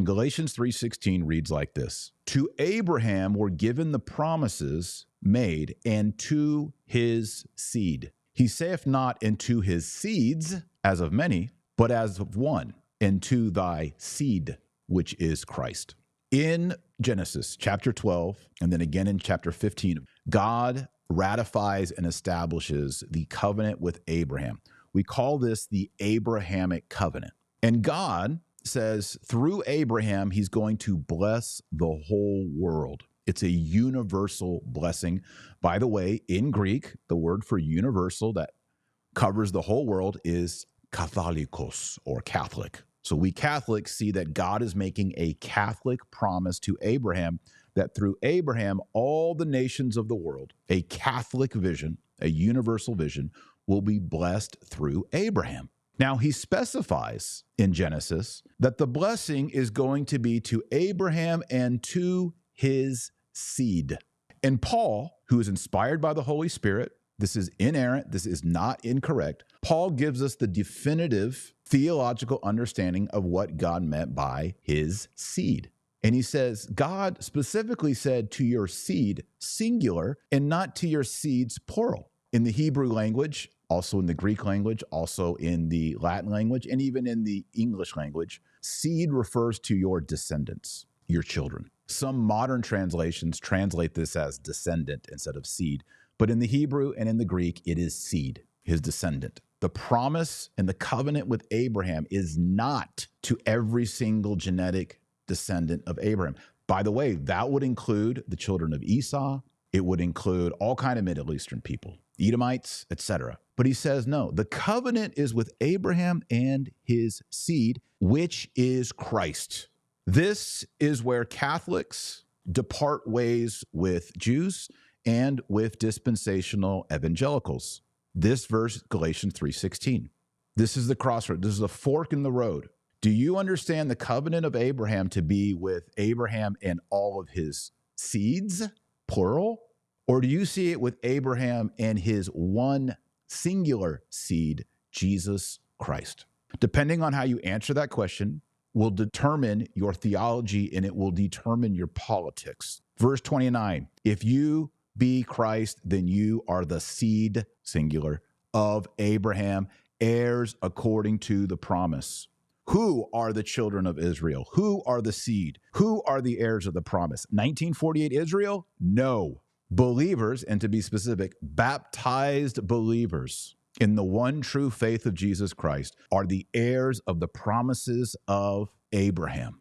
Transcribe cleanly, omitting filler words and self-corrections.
And Galatians 3:16 reads like this: to Abraham were given the promises made, and to his seed. He saith not, and to his seeds, as of many, but as of one, and to thy seed, which is Christ. In Genesis chapter 12, and then again in chapter 15, God ratifies and establishes the covenant with Abraham. We call this the Abrahamic covenant. And God says through Abraham, he's going to bless the whole world. It's a universal blessing. By the way, in Greek, the word for universal that covers the whole world is katholikos, or Catholic. So we Catholics see that God is making a Catholic promise to Abraham that through Abraham, all the nations of the world, a Catholic vision, a universal vision, will be blessed through Abraham. Now, he specifies in Genesis that the blessing is going to be to Abraham and to his seed. And Paul, who is inspired by the Holy Spirit, this is inerrant, this is not incorrect, Paul gives us the definitive theological understanding of what God meant by his seed. And he says, God specifically said to your seed, singular, and not to your seeds, plural. In the Hebrew language, also in the Greek language, also in the Latin language, and even in the English language, seed refers to your descendants, your children. Some modern translations translate this as descendant instead of seed, but in the Hebrew and in the Greek, it is seed, his descendant. The promise and the covenant with Abraham is not to every single genetic descendant of Abraham. By the way, that would include the children of Esau. It would include all kinds of Middle Eastern people, Edomites, etc. But he says, no, the covenant is with Abraham and his seed, which is Christ. This is where Catholics depart ways with Jews and with dispensational evangelicals. This verse, Galatians 3:16. This is the crossroad. This is a fork in the road. Do you understand the covenant of Abraham to be with Abraham and all of his seeds, plural? Or do you see it with Abraham and his one singular seed, Jesus Christ? Depending on how you answer that question will determine your theology, and it will determine your politics. Verse 29, if you be Christ, then you are the seed, singular, of Abraham, heirs according to the promise. Who are the children of Israel? Who are the seed? Who are the heirs of the promise? 1948 Israel? No. Believers, and to be specific, baptized believers in the one true faith of Jesus Christ are the heirs of the promises of Abraham.